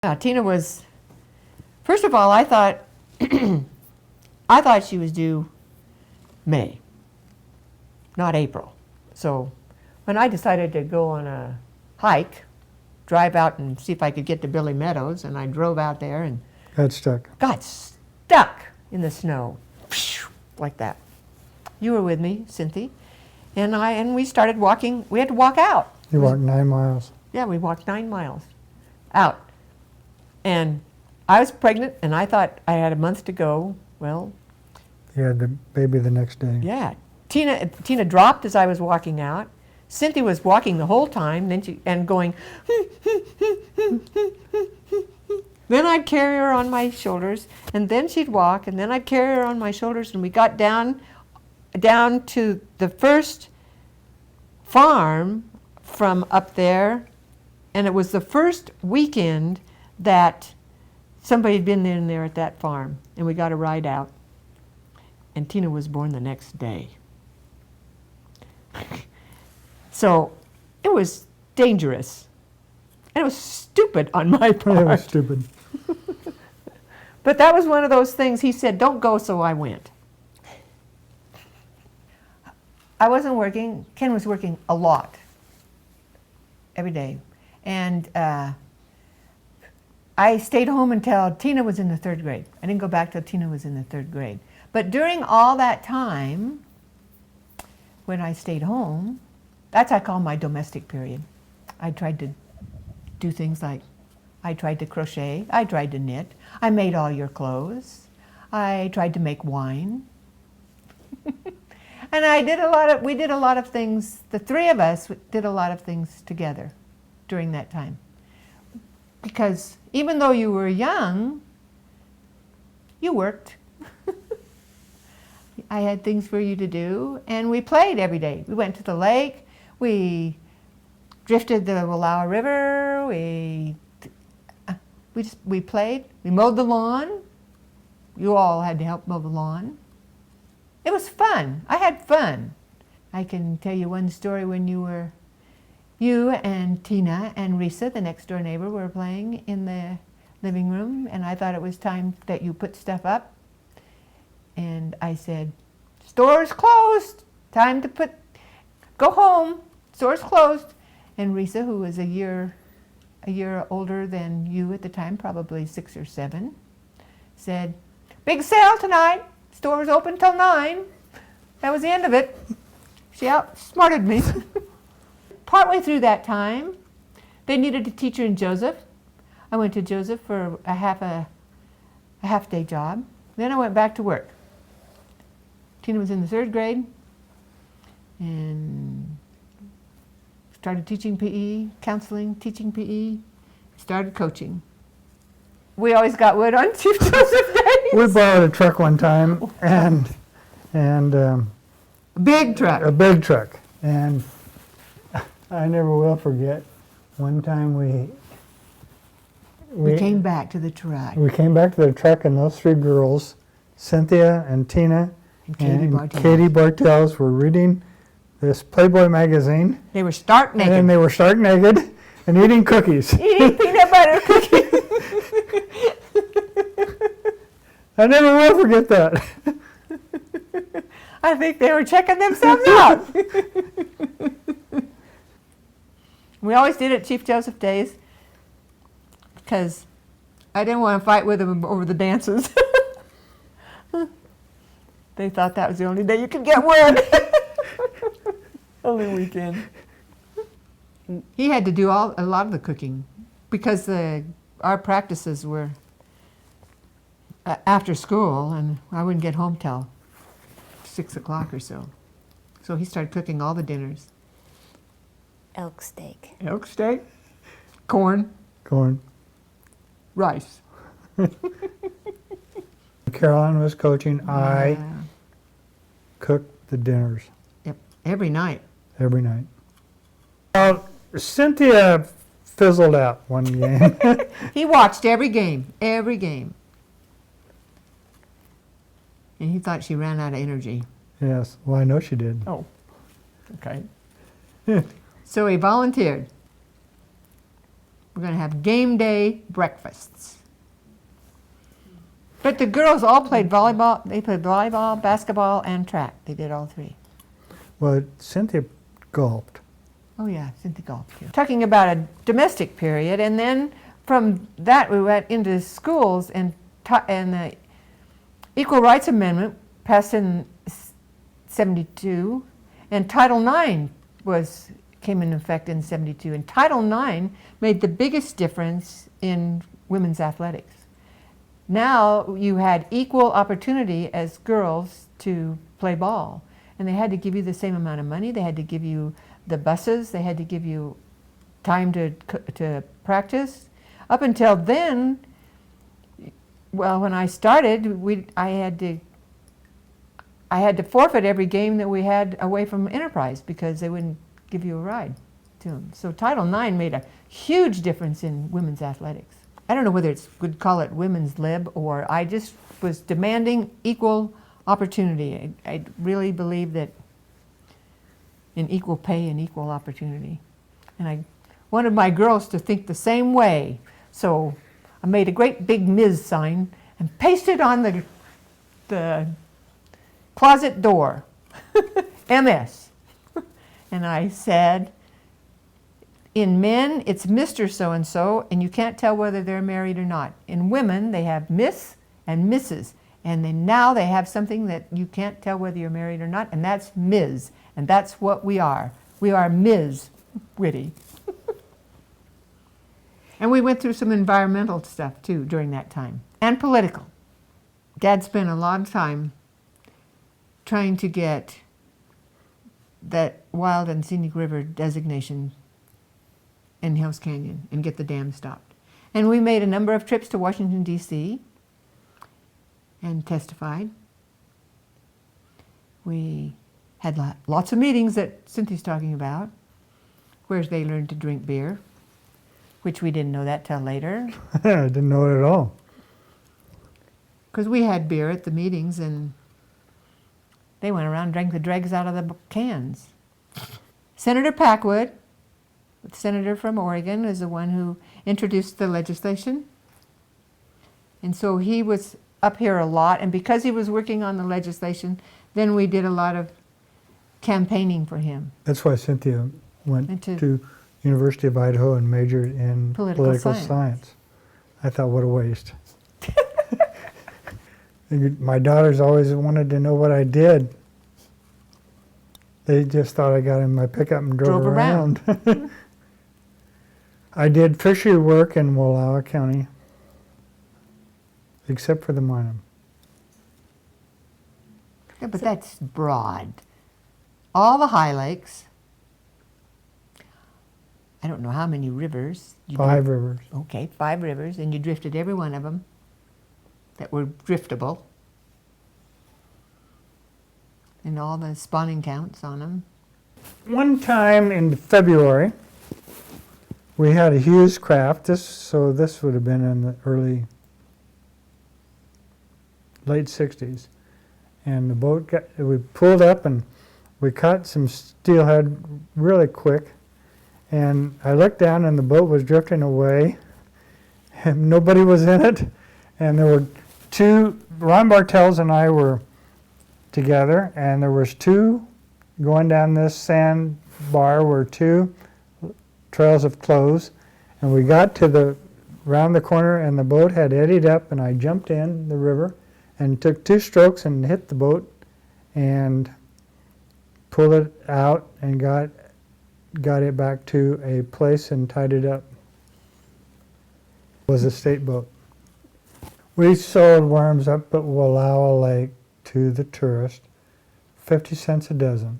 Yeah, Tina was, first of all, I thought, I thought she was due May, not April. So when I decided to go on a hike, drive out and see if I could get to Billy Meadows, and I drove out there and got stuck in the snow, like that. You were with me, Cynthia, and we started walking. We had to walk out. You walked 9 miles. Yeah, we walked 9 miles out. And I was pregnant, and I thought I had a month to go. Well, You had the baby the next day. yeah. Tina dropped as I was walking out. Cynthia was walking the whole time, and going. Then I'd carry her on my shoulders, and then she'd walk, and then I'd carry her on my shoulders, and we got down to the first farm from up there, and it was the first weekend that somebody had been in there at that farm, and we got a ride out, and Tina was born the next day. So it was dangerous, and it was stupid on my part. It was stupid. But that was one of those things. He said, don't go, so I went. I wasn't working. Ken was working a lot, every day. And I stayed home until Tina was in the 3rd grade. I didn't go back till Tina was in the 3rd grade. But during all that time, when I stayed home, that's I call my domestic period. I tried to do things like, I tried to crochet, I tried to knit, I made all your clothes, I tried to make wine. And we did a lot of things, the three of us did a lot of things together during that time. Because even though you were young, you worked. I had things for you to do, and we played every day. We went to the lake, we drifted the Wallowa River, we played, we mowed the lawn. You all had to help mow the lawn. It was fun. I had fun. I can tell you one story when you and Tina and Risa, the next door neighbor, were playing in the living room, and I thought it was time that you put stuff up. And I said, store's closed, time to go home, store's closed. And Risa, who was a year older than you at the time, probably 6 or 7, said, big sale tonight, store's open till 9. That was the end of it. She outsmarted me. Partway through that time, they needed a teacher in Joseph. I went to Joseph for a half-day job. Then I went back to work. Tina was in the 3rd grade and started teaching PE, counseling, teaching PE, started coaching. We always got wood on Chief Joseph days. We borrowed a truck one time, and a big truck. A big truck. And I never will forget, one time we came back to the truck. We came back to the truck, and those 3 girls, Cynthia and Tina and Katie Bartels, were reading this Playboy magazine. They were stark naked. And they were stark naked and eating cookies. Eating peanut butter cookies. I never will forget that. I think they were checking themselves out. We always did it Chief Joseph days because I didn't want to fight with them over the dances. They thought that was the only day you could get wood. Only weekend. He had to do a lot of the cooking because our practices were after school, and I wouldn't get home till 6 o'clock or so. So he started cooking all the dinners. Elk steak. Elk steak, corn, rice. Carolyn was coaching. I cooked the dinners. Yep, every night. Every night. Cynthia fizzled out one game. He watched every game. And he thought she ran out of energy. Yes, well, I know she did. Oh, okay. So he volunteered. We're going to have game day breakfasts. But the girls all played volleyball. They played volleyball, basketball, and track. They did all three. Well, Cynthia golfed. Oh yeah, Cynthia golfed too. Talking about a domestic period, and then from that we went into schools, and the Equal Rights Amendment passed in 72, and Title IX came into effect in 72. And Title IX made the biggest difference in women's athletics. Now you had equal opportunity as girls to play ball, and they had to give you the same amount of money. They had to give you the buses. They had to give you time to practice. Up until then, well, when I started, I had to forfeit every game that we had away from Enterprise because they wouldn't give you a ride to them. So Title IX made a huge difference in women's athletics. I don't know whether it's good to call it women's lib, or I just was demanding equal opportunity. I really believe that in equal pay and equal opportunity. And I wanted my girls to think the same way. So I made a great big Ms. sign and pasted on the closet door, MS. And I said, in men, it's Mr. So-and-so, and you can't tell whether they're married or not. In women, they have Miss and Mrs. And then now they have something that you can't tell whether you're married or not, and that's Ms. And that's what we are. We are Ms. Whitty. And we went through some environmental stuff, too, during that time. And political. Dad spent a lot of time trying to get that wild and scenic river designation in Hills Canyon and get the dam stopped. And we made a number of trips to Washington, D.C. and testified. We had lots of meetings that Cynthia's talking about, where they learned to drink beer, which we didn't know that till later. I didn't know it at all. Because we had beer at the meetings, and they went around and drank the dregs out of the cans. Senator Packwood, the senator from Oregon, is the one who introduced the legislation. And so he was up here a lot, and because he was working on the legislation, then we did a lot of campaigning for him. That's why Cynthia went to University of Idaho and majored in political science. I thought, what a waste. My daughters always wanted to know what I did. They just thought I got in my pickup and drove around. I did fishery work in Wallowa County, except for the Minam. Yeah, but that's broad. All the high lakes. I don't know how many rivers. 5 rivers. Okay, 5 rivers, and you drifted every one of them that were driftable. And all the spawning counts on them. One time in February, we had a huge craft. This would have been in the late 60s. And the boat we pulled up and we caught some steelhead really quick. And I looked down and the boat was drifting away. And nobody was in it. And there were 2, Ron Bartels and I were together, and there was 2 going down this sand bar were 2 trails of clothes, and we got to round the corner and the boat had eddied up, and I jumped in the river and took 2 strokes and hit the boat and pulled it out and got it back to a place and tied it up. It was a state boat. We sold worms up at Wallowa Lake to the tourist, 50 cents a dozen.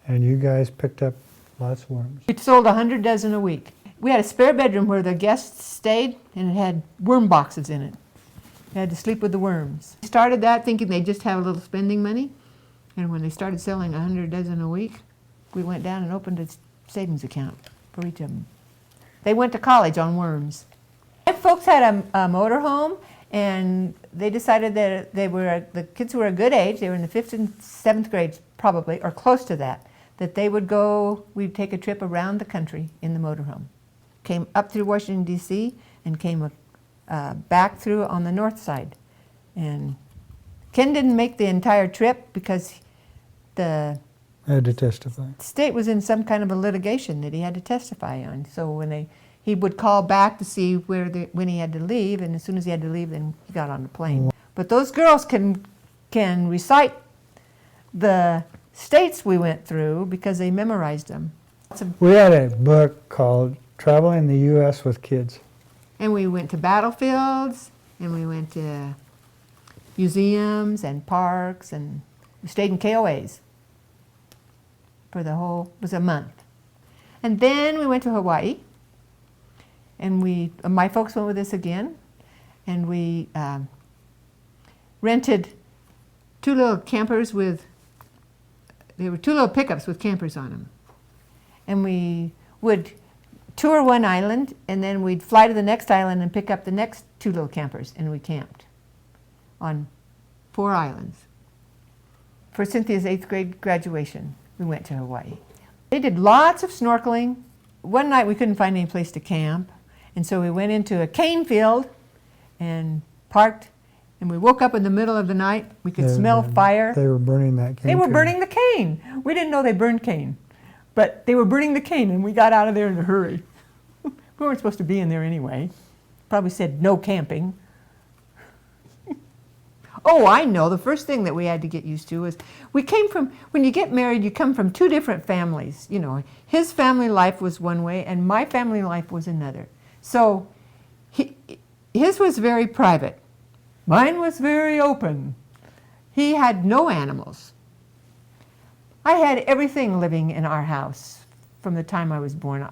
And you guys picked up lots of worms. We sold 100 dozen a week. We had a spare bedroom where the guests stayed, and it had worm boxes in it. They had to sleep with the worms. We started that thinking they'd just have a little spending money, and when they started selling 100 dozen a week, we went down and opened a savings account for each of them. They went to college on worms. My folks had a motorhome, and they decided that the kids were a good age, they were in the 5th and 7th grades probably, or close to that, that they would go, we'd take a trip around the country in the motorhome. came up through Washington, D.C., and came back through on the north side. And Ken didn't make the entire trip because the I had to testify. state was in some kind of a litigation that he had to testify on. So when he would call back to see when he had to leave, and as soon as he had to leave, then he got on the plane. But those girls can recite the states we went through because they memorized them. We had a book called Traveling the U.S. with Kids. And we went to battlefields, and we went to museums and parks, and we stayed in KOAs for it was a month. And then we went to Hawaii, and my folks went with us again, and we rented 2 little campers they were 2 little pickups with campers on them. And we would tour one island, and then we'd fly to the next island and pick up the next 2 little campers, and we camped on 4 islands. For Cynthia's 8th grade graduation, we went to Hawaii. They did lots of snorkeling. One night we couldn't find any place to camp, and so we went into a cane field and parked, and we woke up in the middle of the night. We could smell fire. They were burning that cane. They were burning the cane. We didn't know they burned cane, but they were burning the cane, and we got out of there in a hurry. We weren't supposed to be in there anyway. Probably said no camping. Oh, I know. The first thing that we had to get used to was when you get married, you come from 2 different families. You know, his family life was one way, and my family life was another. So his was very private. Mine was very open. He had no animals. I had everything living in our house from the time I was born.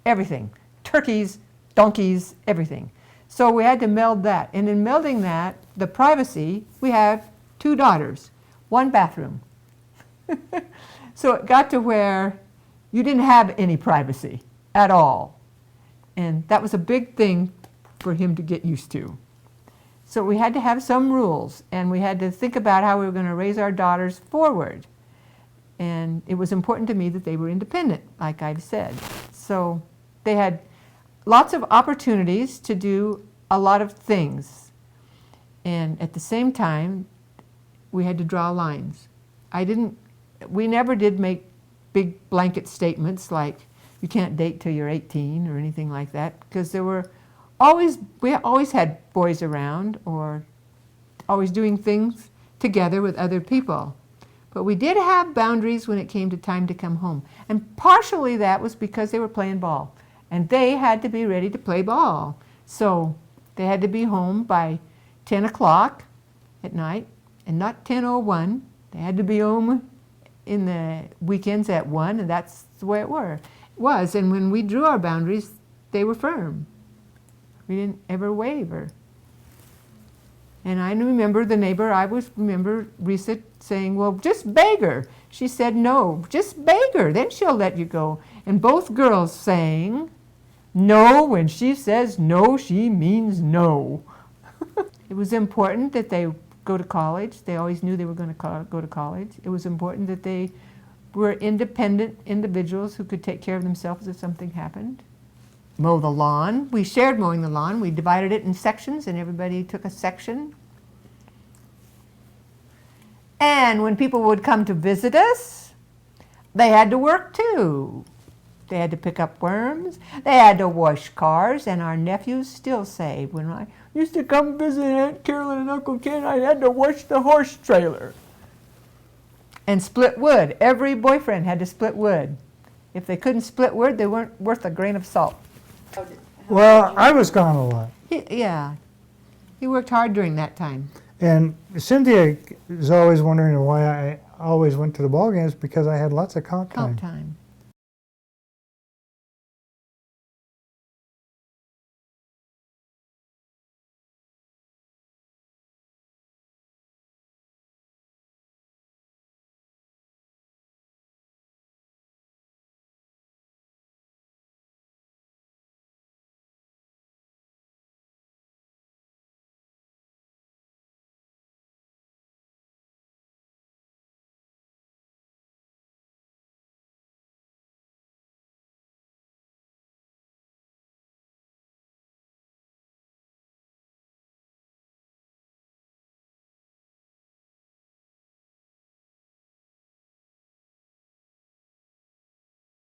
Everything. Turkeys, donkeys, everything. So we had to meld that. And in melding that, the privacy, we have 2 daughters, 1 bathroom. So it got to where you didn't have any privacy at all. And that was a big thing for him to get used to. So we had to have some rules, and we had to think about how we were going to raise our daughters forward. And it was important to me that they were independent, like I've said. So they had lots of opportunities to do a lot of things. And at the same time, we had to draw lines. We never did make big blanket statements like, you can't date till you're 18 or anything like that, because we always had boys around or always doing things together with other people. But we did have boundaries when it came to time to come home. And partially that was because they were playing ball. And they had to be ready to play ball. So they had to be home by 10 o'clock at night, and not 10:01. They had to be home in the weekends at 1, and that's the way it was. And when we drew our boundaries, they were firm. We didn't ever waver. And I remember the neighbor, remember Risa saying, well, just beg her. She said, no, just beg her, then she'll let you go. And both girls saying, no, when she says no, she means no. It was important that they go to college. They always knew they were going to go to college. It was important that they were independent individuals who could take care of themselves if something happened. Mow the lawn. We shared mowing the lawn. We divided it in sections, and everybody took a section. And when people would come to visit us, they had to work too. They had to pick up worms. They had to wash cars, and our nephews still say, when I used to come visit Aunt Carolyn and Uncle Ken, I had to wash the horse trailer. And split wood. Every boyfriend had to split wood. If they couldn't split wood, they weren't worth a grain of salt. Well, I was gone a lot. He worked hard during that time. And Cynthia is always wondering why I always went to the ball games, because I had lots of comp time. Comp time.